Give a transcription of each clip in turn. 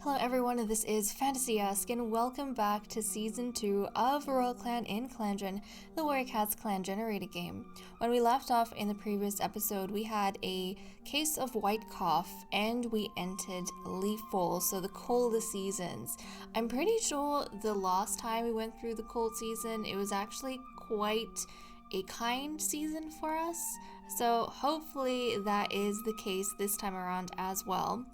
Hello everyone, this is Fantasy-esque, and welcome back to Season 2 of Royal Clan in ClanGen, the Warrior Cats clan generated game. When we left off in the previous episode, we had a case of white cough, and we entered leaf fall, so the coldest seasons. I'm pretty sure the last time we went through the cold season, it was actually quite a kind season for us, so hopefully that is the case this time around as well.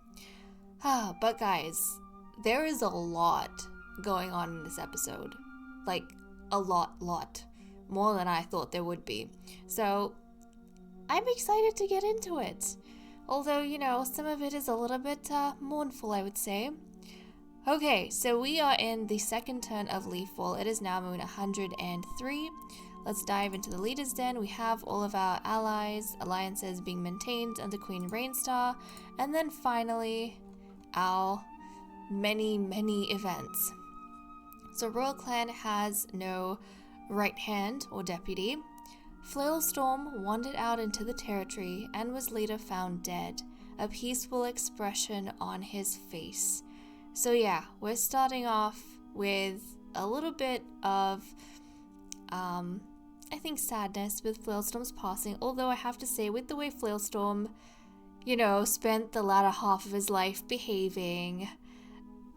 But guys, there is a lot going on in this episode. Like, a lot. More than I thought there would be. So, I'm excited to get into it. Although, some of it is a little bit mournful, I would say. Okay, so we are in the second turn of Leaffall. It is now moon 103. Let's dive into the Leader's Den. We have all of our allies, alliances being maintained under Queen Rainstar. And then finally, our many events. So Royal Clan has no right hand or deputy. Flailstorm wandered out into the territory and was later found dead, a peaceful expression on his face. So yeah, we're starting off with a little bit of I think sadness with Flailstorm's passing, although I have to say, with the way Flailstorm spent the latter half of his life behaving,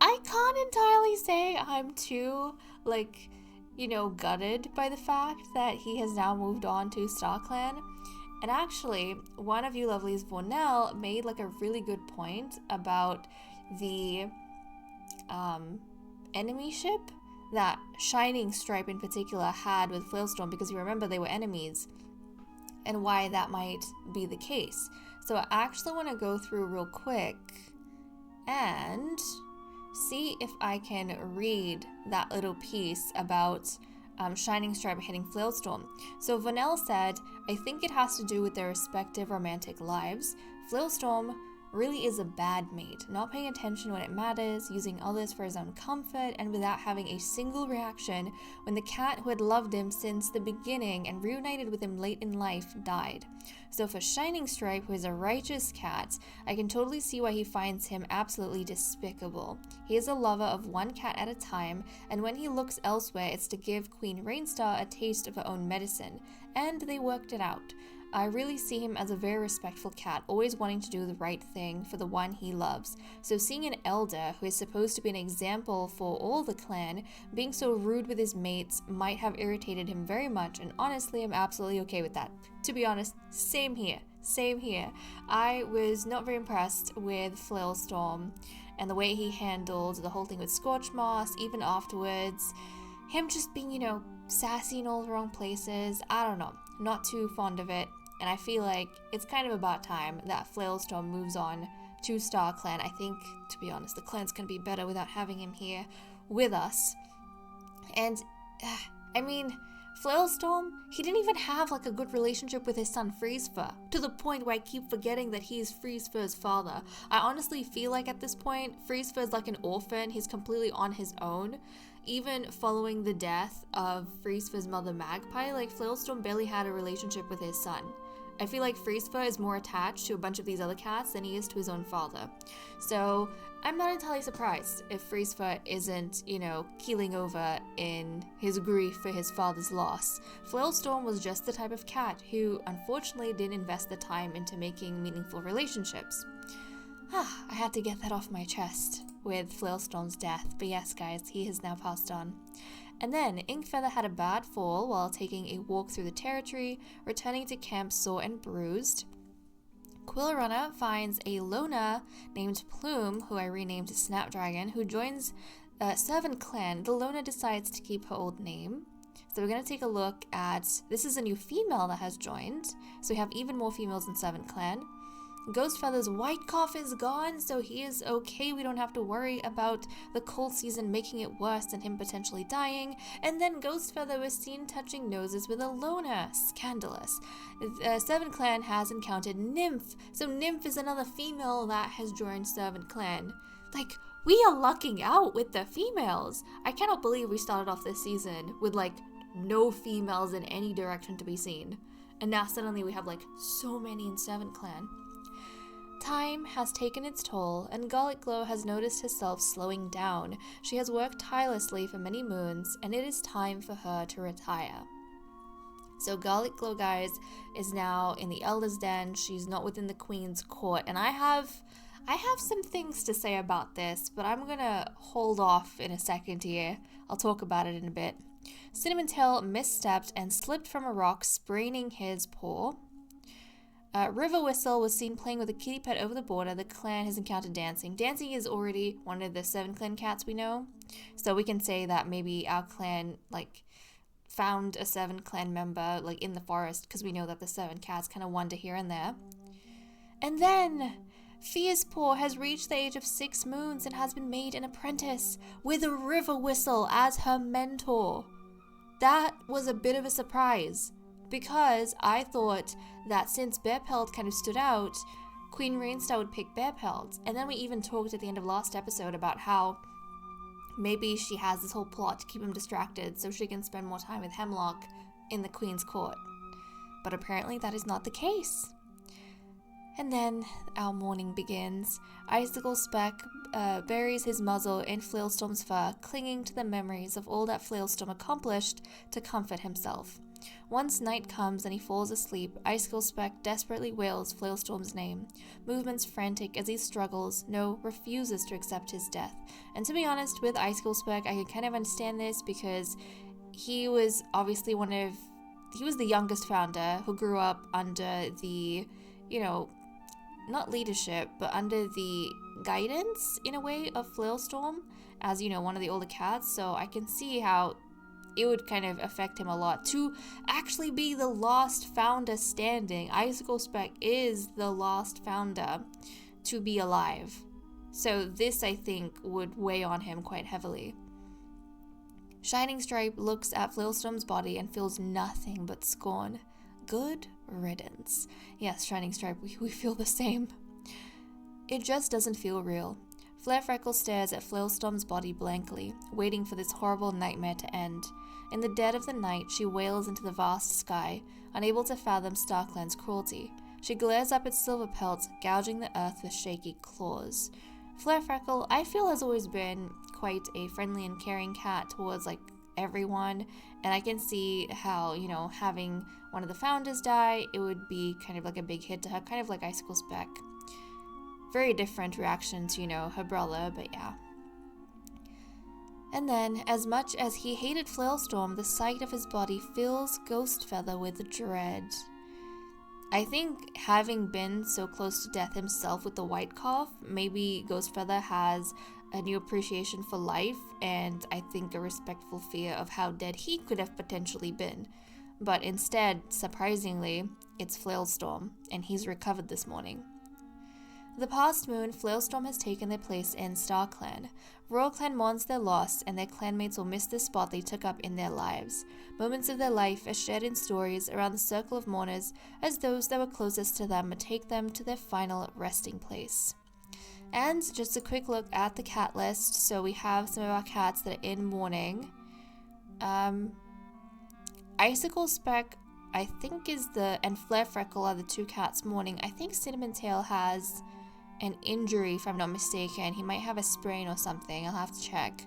I can't entirely say I'm too, gutted by the fact that he has now moved on to StarClan. And actually, one of you lovelies, Vornell, made a really good point about the enemy ship that Shining Stripe in particular had with Flailstorm, because you remember they were enemies, and why that might be the case. So I actually want to go through real quick and see if I can read that little piece about Shining Stripe hitting Flailstorm. So Vonell said, I think it has to do with their respective romantic lives. Flailstorm really is a bad mate, not paying attention when it matters, using others for his own comfort, and without having a single reaction when the cat who had loved him since the beginning and reunited with him late in life died. So for Shining Stripe, who is a righteous cat, I can totally see why he finds him absolutely despicable. He is a lover of one cat at a time, and when he looks elsewhere, it's to give Queen Rainstar a taste of her own medicine, and they worked it out. I really see him as a very respectful cat, always wanting to do the right thing for the one he loves. So seeing an elder, who is supposed to be an example for all the clan, being so rude with his mates might have irritated him very much, and honestly, I'm absolutely okay with that. To be honest, same here. I was not very impressed with Flailstorm and the way he handled the whole thing with Scorch Moss, even afterwards. Him just being, sassy in all the wrong places. I don't know. Not too fond of it. And I feel like it's kind of about time that Flailstorm moves on to StarClan. I think, to be honest, the clan's gonna be better without having him here with us. And, Flailstorm, he didn't even have a good relationship with his son Freezefur, to the point where I keep forgetting that he's Freezefur's father. I honestly feel like at this point, Freezefur's like an orphan. He's completely on his own. Even following the death of Freezefur's mother Magpie, Flailstorm barely had a relationship with his son. I feel like Freezefur is more attached to a bunch of these other cats than he is to his own father. So I'm not entirely surprised if Freezefur isn't, keeling over in his grief for his father's loss. Flailstorm was just the type of cat who, unfortunately, didn't invest the time into making meaningful relationships. I had to get that off my chest with Flailstorm's death, but yes guys, he has now passed on. And then Inkfeather had a bad fall while taking a walk through the territory, returning to camp sore and bruised. Quillrunner finds a loner named Plume, who I renamed Snapdragon, who joins Servant Clan. The loner decides to keep her old name. So we're going to take a look at, this is a new female that has joined, so we have even more females in Servant Clan. Ghostfeather's white cough is gone, so he is okay. We don't have to worry about the cold season making it worse and him potentially dying. And then Ghostfeather was seen touching noses with a loner. Scandalous. Servant Clan has encountered Nymph. So Nymph is another female that has joined Servant Clan. We are lucking out with the females. I cannot believe we started off this season with no females in any direction to be seen. And now suddenly we have so many in Servant Clan. Time has taken its toll, and Garlic Glow has noticed herself slowing down. She has worked tirelessly for many moons, and it is time for her to retire. So Garlic Glow, guys, is now in the Elder's Den. She's not within the Queen's court, and I have some things to say about this, but I'm gonna hold off in a second here. I'll talk about it in a bit. Cinnamon Tail misstepped and slipped from a rock, spraining his paw. River Whistle was seen playing with a kitty pet over the border. The clan has encountered Dancing. Dancing is already one of the 7 clan cats we know, so we can say that maybe our clan, found a 7 clan member, in the forest, because we know that the 7 cats kind of wander here and there. And then Fierce Paw has reached the age of 6 moons and has been made an apprentice with a River Whistle as her mentor. That was a bit of a surprise, because I thought that since Bear Pelt kind of stood out, Queen Rainstar would pick Bear Pelt. And then we even talked at the end of last episode about how maybe she has this whole plot to keep him distracted so she can spend more time with Hemlock in the Queen's court. But apparently that is not the case. And then our morning begins. Icicle Speck buries his muzzle in Flailstorm's fur, clinging to the memories of all that Flailstorm accomplished to comfort himself. Once night comes and he falls asleep, Icicle Speck desperately wails Flailstorm's name. Movements frantic as he struggles, no, refuses to accept his death. And to be honest, with Icicle Speck, I can kind of understand this because he was obviously he was the youngest founder who grew up under the, not leadership, but under the guidance, in a way, of Flailstorm as, one of the older cats. So I can see how it would kind of affect him a lot. To actually be the last founder standing, Icicle Speck is the last founder to be alive. So this, I think, would weigh on him quite heavily. Shining Stripe looks at Flailstorm's body and feels nothing but scorn. Good riddance. Yes, Shining Stripe, we feel the same. It just doesn't feel real. Flare Freckle stares at Flailstorm's body blankly, waiting for this horrible nightmare to end. In the dead of the night, she wails into the vast sky, unable to fathom StarClan's cruelty. She glares up at Silver Pelt, gouging the earth with shaky claws. Flare Freckle, I feel, has always been quite a friendly and caring cat towards, everyone, and I can see how, having one of the founders die, it would be kind of a big hit to her, kind of like Icicle Speck. Very different reaction to, her brother, but yeah. And then, as much as he hated Flailstorm, the sight of his body fills Ghostfeather with dread. I think having been so close to death himself with the White Cough, maybe Ghostfeather has a new appreciation for life, and I think a respectful fear of how dead he could have potentially been. But instead, surprisingly, it's Flailstorm, and he's recovered this morning. The past moon, Flailstorm has taken their place in StarClan. Royal Clan mourns their loss, and their clanmates will miss the spot they took up in their lives. Moments of their life are shared in stories around the circle of mourners as those that were closest to them take them to their final resting place. And just a quick look at the cat list. So we have some of our cats that are in mourning. Icicle Speck, I think, and Flare Freckle are the 2 cats mourning. I think Cinnamon Tail has an injury, if I'm not mistaken. He might have a sprain or something. I'll have to check.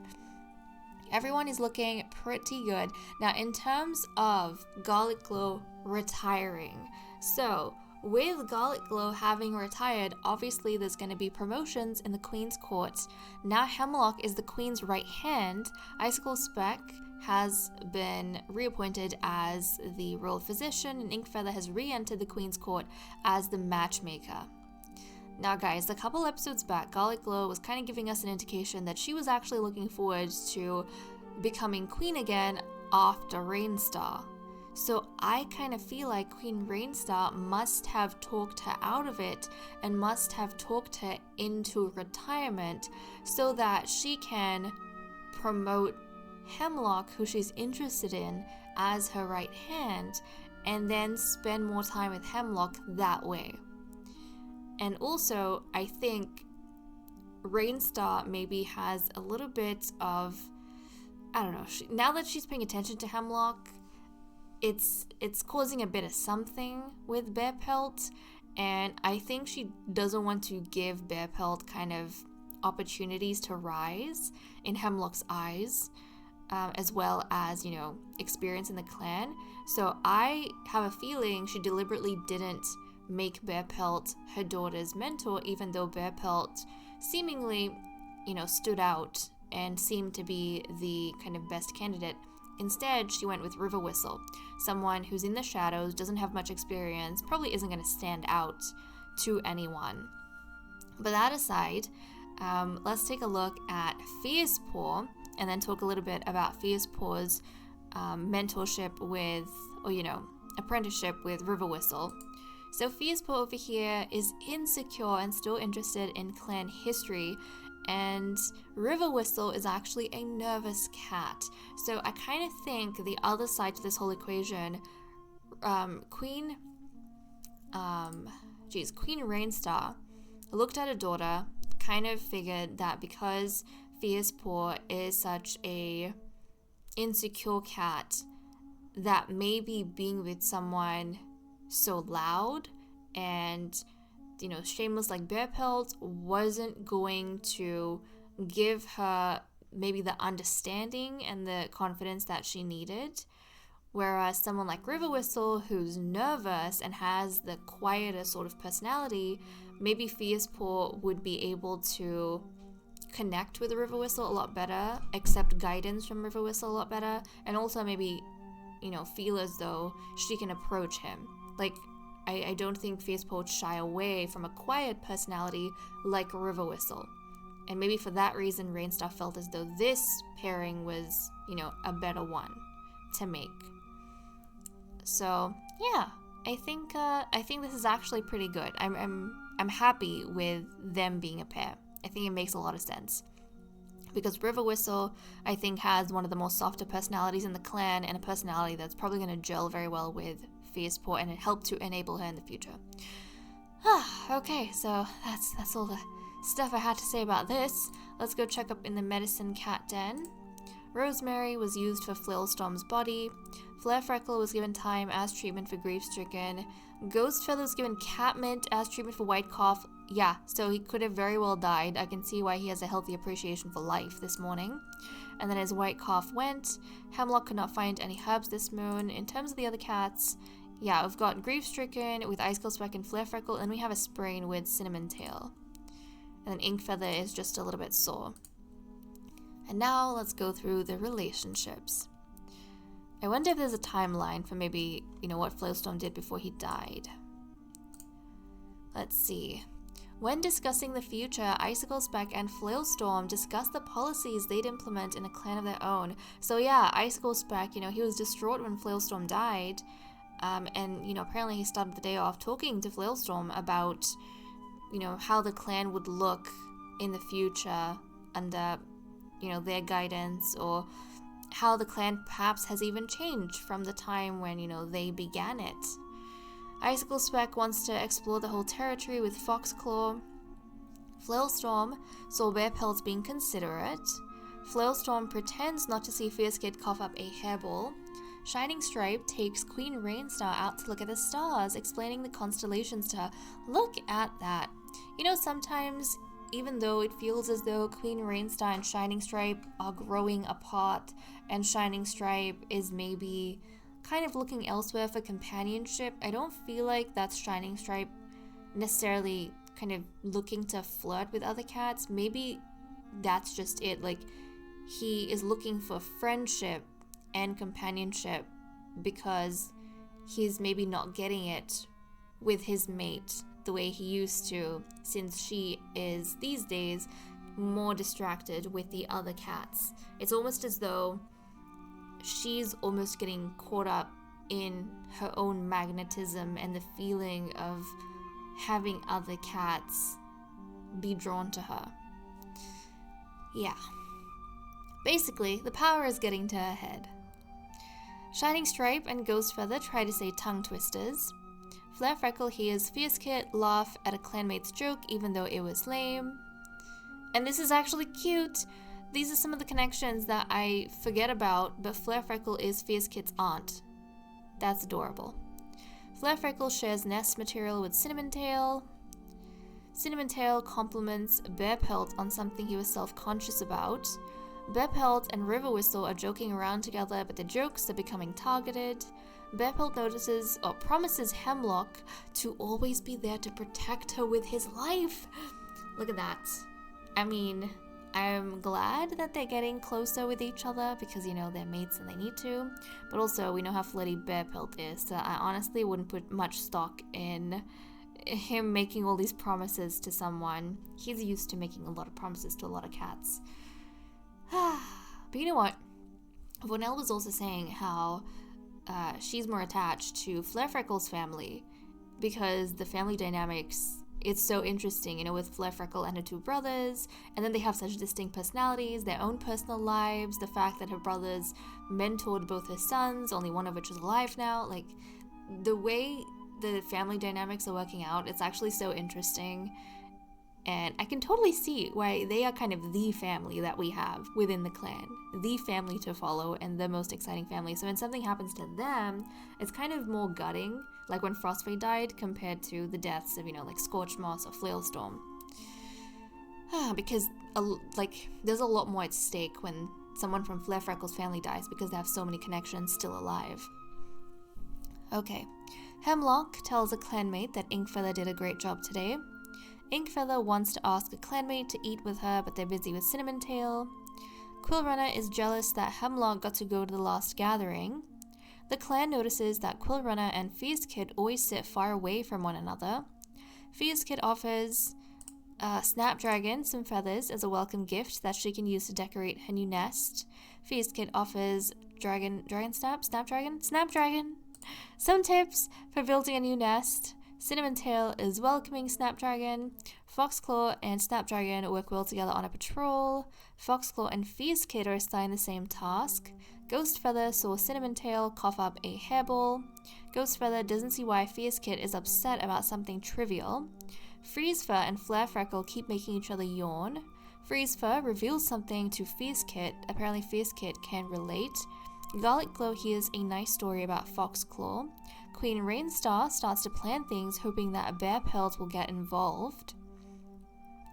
Everyone is looking pretty good. Now, in terms of Garlic Glow retiring, so with Garlic Glow having retired, obviously there's going to be promotions in the Queen's court. Now Hemlock is the Queen's right hand. Icicle Speck has been reappointed as the royal physician, and Inkfeather has re-entered the Queen's court as the matchmaker. Now guys, a couple episodes back, Garlic Glow was kind of giving us an indication that she was actually looking forward to becoming queen again after Rainstar. So I kind of feel like Queen Rainstar must have talked her out of it and must have talked her into retirement so that she can promote Hemlock, who she's interested in, as her right hand, and then spend more time with Hemlock that way. And also, I think Rainstar maybe has a little bit of, I don't know, now that she's paying attention to Hemlock, it's causing a bit of something with Bear Pelt, And I think she doesn't want to give Bearpelt kind of opportunities to rise in Hemlock's eyes, as well as, experience in the clan. So I have a feeling she deliberately didn't make Bearpelt her daughter's mentor, even though Bearpelt seemingly, stood out and seemed to be the kind of best candidate. Instead, she went with River Whistle, someone who's in the shadows, doesn't have much experience, probably isn't going to stand out to anyone. But that aside, let's take a look at Fierce Paw, and then talk a little bit about Fierce Paw's mentorship with, apprenticeship with River Whistle. So Fierce Paw over here is insecure and still interested in clan history, and River Whistle is actually a nervous cat. So I kind of think the other side to this whole equation, Queen Rainstar looked at her daughter, kind of figured that because Fierce Paw is such a insecure cat, that maybe being with someone so loud and shameless like Bearpelt wasn't going to give her maybe the understanding and the confidence that she needed. Whereas someone like River Whistle, who's nervous and has the quieter sort of personality, maybe Fierce Paw would be able to connect with River Whistle a lot better, accept guidance from River Whistle a lot better, and also maybe, feel as though she can approach him. Like, I don't think Fierce Paw would shy away from a quiet personality like River Whistle. And maybe for that reason, Rainstar felt as though this pairing was, a better one to make. So, yeah, I think this is actually pretty good. I'm happy with them being a pair. I think it makes a lot of sense. Because River Whistle, I think, has one of the most softer personalities in the clan, and a personality that's probably going to gel very well with Fierce Paw and help to enable her in the future. Okay, so that's all the stuff I had to say about this. Let's go check up in the medicine cat den. Rosemary was used for Flailstorm's body. Flare Freckle was given time as treatment for grief-stricken. Ghost Feather was given catmint as treatment for white cough. Yeah, so he could have very well died. I can see why he has a healthy appreciation for life this morning. And then his white cough went. Hemlock could not find any herbs this moon. In terms of the other cats, yeah, we've got grief-stricken with Icicle Speck and Flare Freckle, and we have a sprain with Cinnamon Tail. And then Ink Feather is just a little bit sore. And now let's go through the relationships. I wonder if there's a timeline for maybe, what Flailstorm did before he died. Let's see. When discussing the future, Icicle Speck and Flailstorm discussed the policies they'd implement in a clan of their own. So yeah, Icicle Speck, he was distraught when Flailstorm died. And apparently he started the day off talking to Flailstorm about, how the clan would look in the future under, their guidance, or how the clan perhaps has even changed from the time when, they began it. Icicle Speck wants to explore the whole territory with Foxclaw. Flailstorm saw Bearpelt being considerate. Flailstorm pretends not to see Fierce Kid cough up a hairball. Shining Stripe takes Queen Rainstar out to look at the stars, explaining the constellations to her. Look at that. Sometimes, even though it feels as though Queen Rainstar and Shining Stripe are growing apart, and Shining Stripe is maybe kind of looking elsewhere for companionship, I don't feel like that's Shining Stripe necessarily kind of looking to flirt with other cats. Maybe that's just it. Like, he is looking for friendship and companionship because he's maybe not getting it with his mate the way he used to, since she is these days more distracted with the other cats. It's almost as though she's almost getting caught up in her own magnetism and the feeling of having other cats be drawn to her. Yeah. Basically, the power is getting to her head. Shining Stripe and Ghost Feather try to say tongue twisters. Flare Freckle hears Fierce Kit laugh at a clanmate's joke even though it was lame. And this is actually cute. These are some of the connections that I forget about, but Flare Freckle is Fierce Kit's aunt. That's adorable. Flarefreckle shares nest material with Cinnamon Tail. Cinnamon Tail compliments Bear Pelt on something he was self-conscious about. Bear Pelt and River Whistle are joking around together, but the jokes are becoming targeted. Bear Pelt notices or promises Hemlock to always be there to protect her with his life. Look at that. I mean, I'm glad that they're getting closer with each other because, you know, they're mates and they need to. But also, we know how flirty Bear Pelt is, so I honestly wouldn't put much stock in him making all these promises to someone. He's used to making a lot of promises to a lot of cats. But you know what? Vonelle was also saying how she's more attached to Flarefreckle's family because the family dynamics, it's so interesting, you know, with Flarefreckle and her two brothers, and then they have such distinct personalities, their own personal lives, the fact that her brothers mentored both her sons, only one of which is alive now, like, the way the family dynamics are working out, it's actually so interesting, and I can totally see why they are kind of the family that we have within the clan, the family to follow and the most exciting family. So when something happens to them, it's kind of more gutting, like when Frostfade died compared to the deaths of, you know, like Scorchmoss or Flailstorm. Because like there's a lot more at stake when someone from Flarefreckle's family dies because they have so many connections still alive. Okay, Hemlock tells a clanmate that Inkfeather did a great job today. Inkfeather wants to ask a clanmate to eat with her, but they're busy with Cinnamon Tail. Quillrunner is jealous that Hemlock got to go to the last gathering. The clan notices that Quillrunner and Fearstkid always sit far away from one another. Fearstkid offers Snapdragon some feathers as a welcome gift that she can use to decorate her new nest. Fearstkid offers Snapdragon some tips for building a new nest. Cinnamon Tail is welcoming Snapdragon. Foxclaw and Snapdragon work well together on a patrol. Foxclaw and Fearstkid are assigned the same task. Ghostfeather saw Cinnamon Tail cough up a hairball. Ghostfeather doesn't see why Fearstkid is upset about something trivial. Freezefur and Flarefreckle keep making each other yawn. Freezefur reveals something to Fearstkid. Apparently Fearstkid can relate. Garlic Glow hears a nice story about Foxclaw. Queen Rainstar starts to plan things, hoping that Bear Pelt will get involved.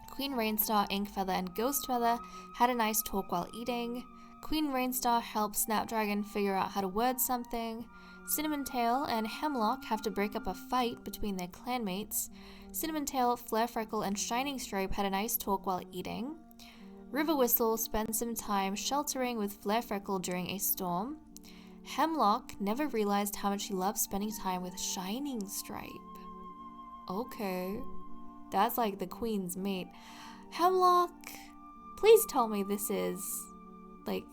Queen Rainstar, Inkfeather, and Ghostfeather had a nice talk while eating. Queen Rainstar helps Snapdragon figure out how to word something. Cinnamon Tail and Hemlock have to break up a fight between their clanmates. Cinnamon Tail, Flarefreckle, and Shining Stripe had a nice talk while eating. River Whistle spends some time sheltering with Flarefreckle during a storm. Hemlock never realized how much he loved spending time with Shining Stripe. Okay, that's like the queen's mate. Hemlock, please tell me this is, like,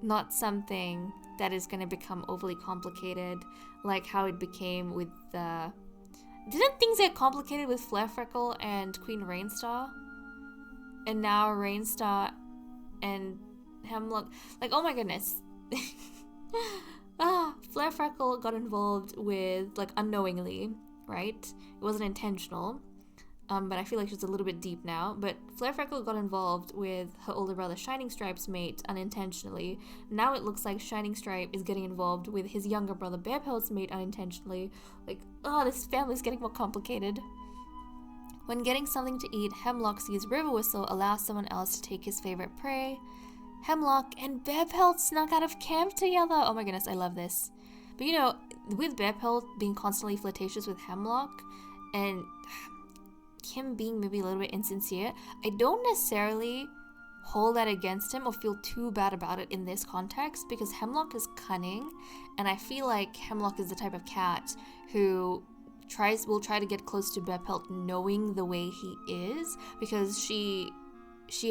not something that is going to become overly complicated, like how it became with the... Didn't things get complicated with Flarefreckle and Queen Rainstar? And now Rainstar and Hemlock... Like, oh my goodness. Flarefreckle got involved with, like, unknowingly, right? It wasn't intentional, but I feel like she's a little bit deep now. But Flarefreckle got involved with her older brother Shining Stripe's mate unintentionally. Now it looks like Shining Stripe is getting involved with his younger brother Bear Pelt's mate unintentionally. Like, oh, this family's getting more complicated. When getting something to eat, Hemlock sees River Whistle allow someone else to take his favorite prey. Hemlock and Bear Pelt snuck out of camp together. Oh my goodness, I love this. But you know, with Bear Pelt being constantly flirtatious with Hemlock and him being maybe a little bit insincere, I don't necessarily hold that against him or feel too bad about it in this context because Hemlock is cunning, and I feel like Hemlock is the type of cat who will try to get close to Bear Pelt knowing the way he is because she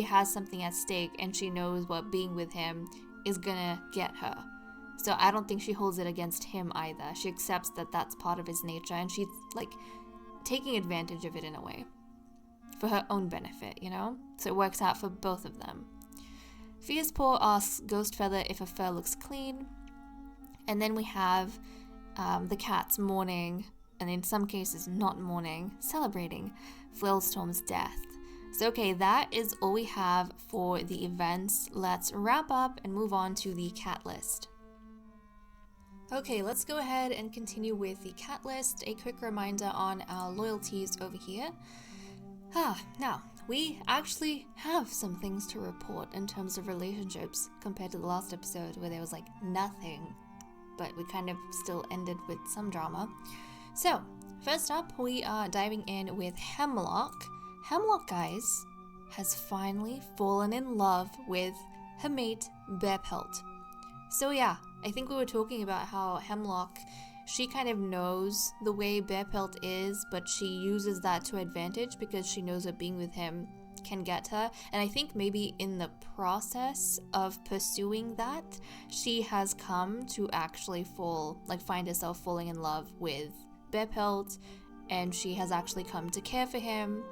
has something at stake and she knows what being with him is gonna get her. So I don't think she holds it against him either. She accepts that that's part of his nature and she's like taking advantage of it in a way for her own benefit, you know? So it works out for both of them. Fiercepaw asks Ghostfeather if her fur looks clean. And then we have the cats mourning, and in some cases not mourning, celebrating Flailstorm's death. So okay, that is all we have for the events. Let's wrap up and move on to the cat list. Okay, let's go ahead and continue with the cat list. A quick reminder on our loyalties over here. Now, we actually have some things to report in terms of relationships compared to the last episode where there was like nothing, but we kind of still ended with some drama. So, first up, we are diving in with Hemlock. Hemlock, guys, has finally fallen in love with her mate, Bearpelt. So yeah, I think we were talking about how Hemlock, she kind of knows the way Bearpelt is, but she uses that to advantage because she knows that being with him can get her. And I think maybe in the process of pursuing that, she has come to actually find herself falling in love with Bearpelt, and she has actually come to care for him.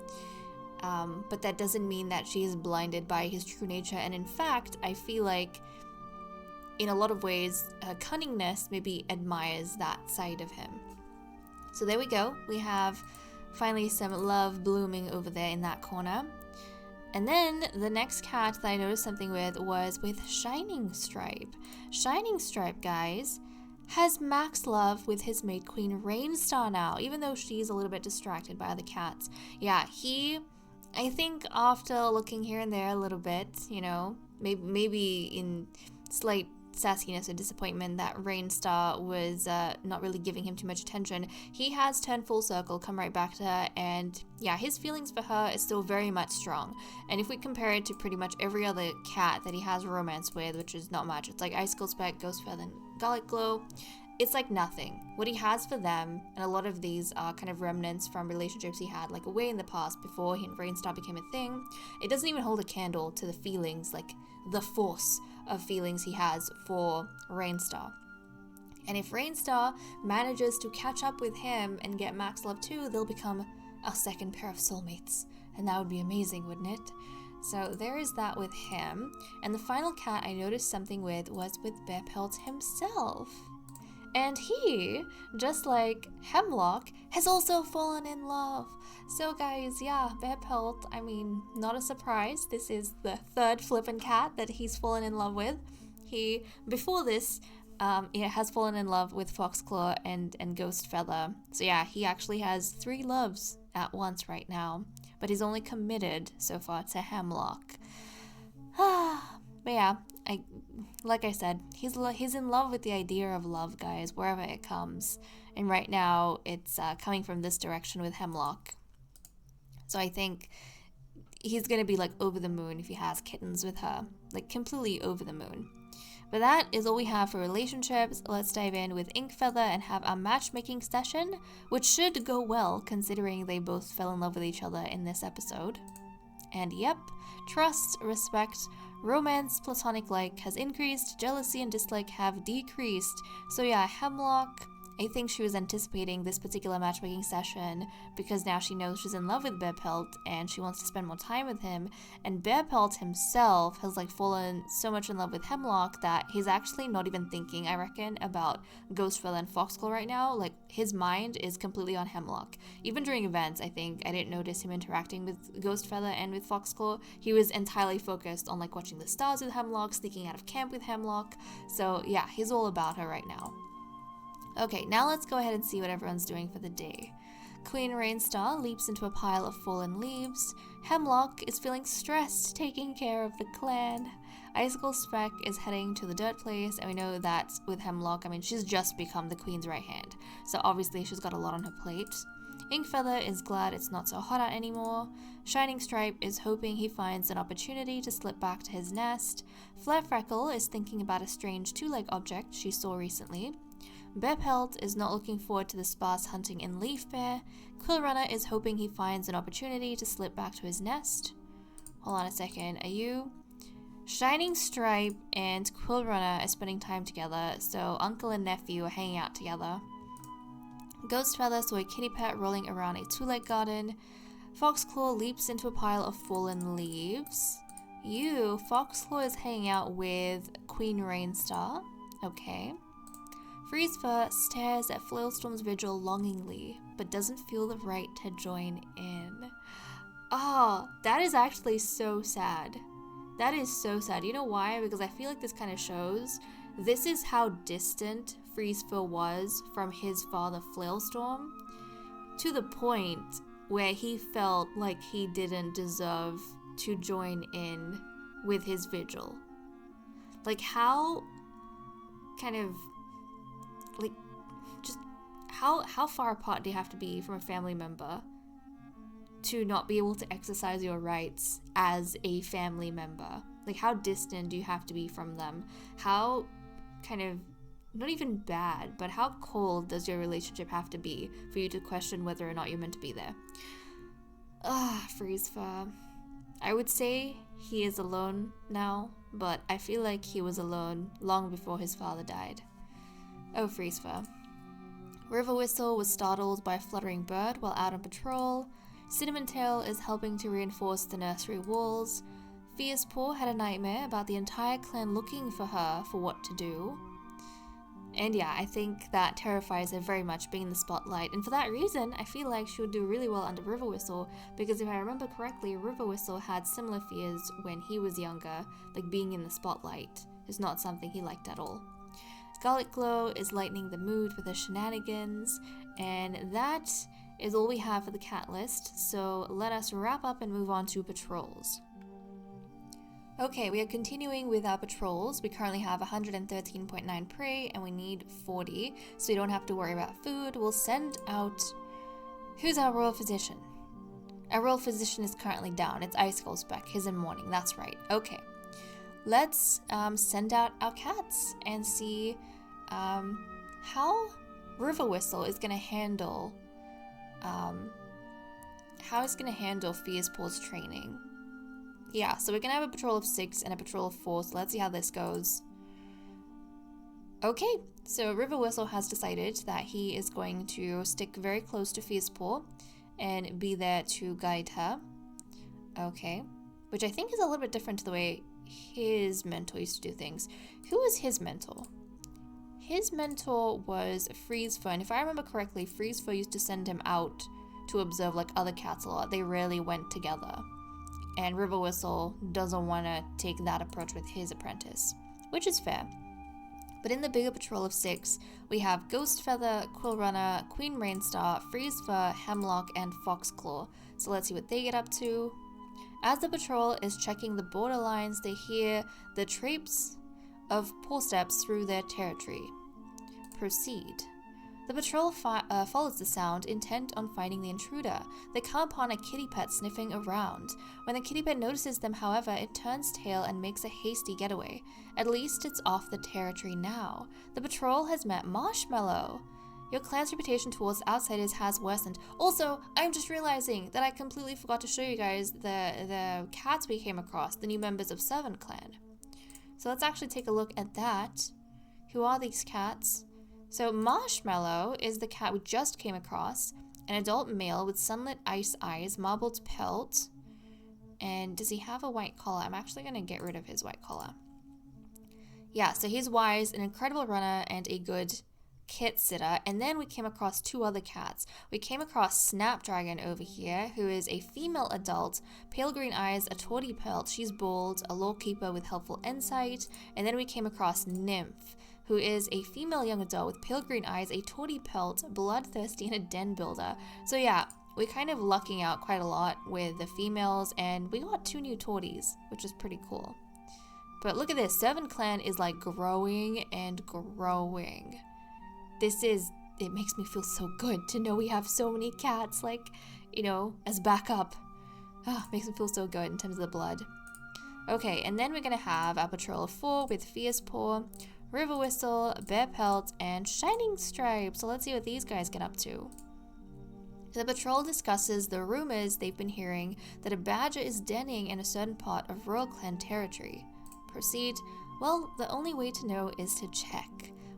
But that doesn't mean that she is blinded by his true nature. And in fact, I feel like in a lot of ways, her cunningness maybe admires that side of him. So there we go. We have finally some love blooming over there in that corner. And then the next cat that I noticed something with was with Shining Stripe. Shining Stripe, guys, has max love with his mate Queen Rainstar now, even though she's a little bit distracted by other cats. Yeah, I think after looking here and there a little bit, maybe in slight sassiness or disappointment that Rainstar was not really giving him too much attention, he has turned full circle, come right back to her, and yeah, his feelings for her is still very much strong. And if we compare it to pretty much every other cat that he has romance with, which is not much, it's like Icicle Speck, Ghost Feather, and Garlic Glow, it's like nothing. What he has for them, and a lot of these are kind of remnants from relationships he had like away in the past before he and Rainstar became a thing, it doesn't even hold a candle to the feelings, like the force of feelings he has for Rainstar. And if Rainstar manages to catch up with him and get max love too, they'll become a second pair of soulmates. And that would be amazing, wouldn't it? So there is that with him. And the final cat I noticed something with was with Bearpelt himself. And he, just like Hemlock, has also fallen in love. So guys, yeah, Bearpelt, not a surprise. This is the third flippin' cat that he's fallen in love with. He, before this, has fallen in love with Foxclaw and Ghost Feather. So yeah, he actually has 3 loves at once right now. But he's only committed so far to Hemlock. But yeah, like I said, he's in love with the idea of love, guys, wherever it comes. And right now, it's coming from this direction with Hemlock. So I think he's going to be like over the moon if he has kittens with her. Like completely over the moon. But that is all we have for relationships. Let's dive in with Inkfeather and have a matchmaking session, which should go well considering they both fell in love with each other in this episode. And yep, trust, respect, romance, platonic like has increased, jealousy and dislike have decreased. So yeah, Hemlock, I think she was anticipating this particular matchmaking session because now she knows she's in love with Bearpelt and she wants to spend more time with him. And Bearpelt himself has fallen so much in love with Hemlock that he's actually not even thinking, I reckon, about Ghostfeather and Foxclaw right now. Like his mind is completely on Hemlock. Even during events, I think I didn't notice him interacting with Ghostfeather and with Foxclaw. He was entirely focused on watching the stars with Hemlock, sneaking out of camp with Hemlock. So yeah, he's all about her right now. Okay, now let's go ahead and see what everyone's doing for the day. Queen Rainstar leaps into a pile of fallen leaves. Hemlock is feeling stressed taking care of the clan. Icicle Speck is heading to the dirt place, and we know that with Hemlock, she's just become the queen's right hand. So obviously she's got a lot on her plate. Inkfeather is glad it's not so hot out anymore. Shining Stripe is hoping he finds an opportunity to slip back to his nest. Flarefreckle is thinking about a strange 2-leg object she saw recently. Bearpelt is not looking forward to the sparse hunting in Leaf Bear. Quillrunner is hoping he finds an opportunity to slip back to his nest. Hold on a second, are you? Shining Stripe and Quillrunner are spending time together, so uncle and nephew are hanging out together. Ghostfeather saw a kitty pet rolling around a 2-leg garden. Foxclaw leaps into a pile of fallen leaves. Foxclaw is hanging out with Queen Rainstar. Okay. Freezefur stares at Flailstorm's vigil longingly, but doesn't feel the right to join in. That is actually so sad. That is so sad. You know why? Because I feel like this kind of shows this is how distant Freezefur was from his father Flailstorm, to the point where he felt like he didn't deserve to join in with his vigil. Like, how kind of, like, just how far apart do you have to be from a family member to not be able to exercise your rights as a family member? Like, how distant do you have to be from them? How kind of, not even bad, but how cold does your relationship have to be for you to question whether or not you're meant to be there? Freezefur. I would say he is alone now, but I feel like he was alone long before his father died. Oh, Freezefur. River Whistle was startled by a fluttering bird while out on patrol. Cinnamon Tail is helping to reinforce the nursery walls. Fierce Paw had a nightmare about the entire clan looking for her for what to do. And yeah, I think that terrifies her very much, being in the spotlight. And for that reason, I feel like she would do really well under River Whistle, because if I remember correctly, River Whistle had similar fears when he was younger, like being in the spotlight is not something he liked at all. Scarlet Glow is lightening the mood with her shenanigans, and that is all we have for the cat list, so let us wrap up and move on to patrols. Okay, we are continuing with our patrols. We currently have 113.9 prey and we need 40, so we don't have to worry about food. We'll send out... Who's our Royal Physician? Our Royal Physician is currently down. It's Icicle Spec. He's in mourning. That's right. Okay. Let's send out our cats and see how River Whistle is going to handle... how it's going to handle Fierce Paw's training. Yeah, so we're going to have a patrol of 6 and a patrol of 4, so let's see how this goes. Okay, so River Whistle has decided that he is going to stick very close to Fierce Paw and be there to guide her. Okay, which I think is a little bit different to the way his mentor used to do things. Who was his mentor? His mentor was Freezefur, and if I remember correctly, Freezefur used to send him out to observe like other cats a lot. They rarely went together. And River Whistle doesn't want to take that approach with his apprentice, which is fair. But in the bigger patrol of 6, we have Ghost Feather, Quill Runner, Queen Rainstar, Freezefur, Hemlock, and Foxclaw. So let's see what they get up to. As the patrol is checking the borderlines, they hear the traipse of paw steps through their territory. Proceed. The patrol follows the sound, intent on finding the intruder. They come upon a kitty pet sniffing around. When the kitty pet notices them, however, it turns tail and makes a hasty getaway. At least it's off the territory now. The patrol has met Marshmallow. Your clan's reputation towards outsiders has worsened. Also, I'm just realizing that I completely forgot to show you guys the cats we came across, the new members of Servant Clan. So let's actually take a look at that. Who are these cats? So Marshmallow is the cat we just came across, an adult male with sunlit ice eyes, marbled pelt, and does he have a white collar? I'm actually going to get rid of his white collar. Yeah, so he's wise, an incredible runner, and a good kit sitter. And then we came across 2 other cats. We came across Snapdragon over here, who is a female adult, pale green eyes, a tawny pelt, she's bold, a lore keeper with helpful insight. And then we came across Nymph, who is a female young adult with pale green eyes, a tawny pelt, bloodthirsty, and a den builder. So yeah, we kind of lucking out quite a lot with the females, and we got 2 new tawdies, which is pretty cool. But look at this, Servant Clan is like growing and growing. It makes me feel so good to know we have so many cats, like, you know, as backup. Makes me feel so good in terms of the blood. Okay, and then we're gonna have our patrol of 4 with Fierce Paw, River Whistle, Bear Pelt, and Shining Stripe. So let's see what these guys get up to. The patrol discusses the rumors they've been hearing that a badger is denning in a certain part of Royal Clan territory. Proceed. Well, the only way to know is to check.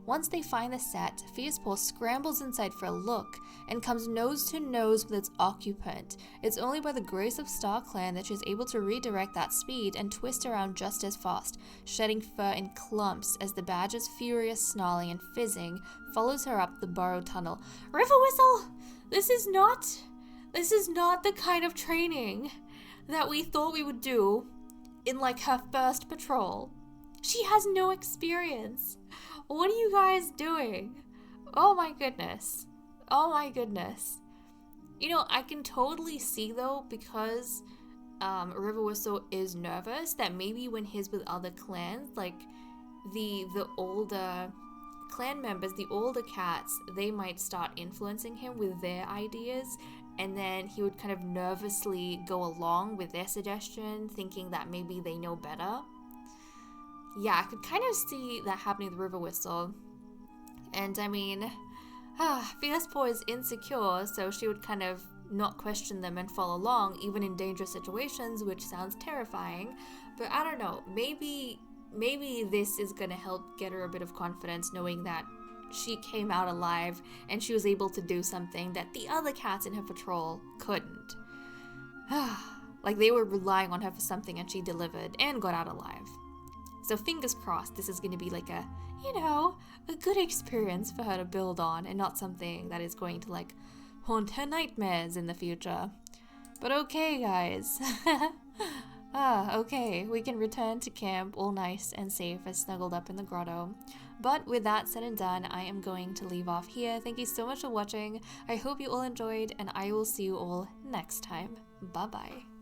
Once they find the set, Fierce Paw scrambles inside for a look and comes nose to nose with its occupant. It's only by the grace of Star Clan that she's able to redirect that speed and twist around just as fast, shedding fur in clumps as the badger's furious snarling and fizzing follows her up the burrow tunnel. River Whistle! This is not the kind of training that we thought we would do in like her first patrol. She has no experience. What are you guys doing? Oh my goodness. Oh my goodness. You know, I can totally see though, because River Whistle is nervous, that maybe when he's with other clans, like the older clan members, the older cats, they might start influencing him with their ideas, and then he would kind of nervously go along with their suggestion, thinking that maybe they know better. Yeah, I could kind of see that happening with River Whistle. And I mean, Fierce Paw is insecure, so she would kind of not question them and follow along, even in dangerous situations, which sounds terrifying. But I don't know, maybe this is gonna help get her a bit of confidence, knowing that she came out alive and she was able to do something that the other cats in her patrol couldn't. Like, they were relying on her for something and she delivered and got out alive. So fingers crossed this is going to be like a good experience for her to build on, and not something that is going to like haunt her nightmares in the future. But okay, guys. Okay, we can return to camp all nice and safe as snuggled up in the grotto. But with that said and done, I am going to leave off here. Thank you so much for watching. I hope you all enjoyed, and I will see you all next time. Bye bye.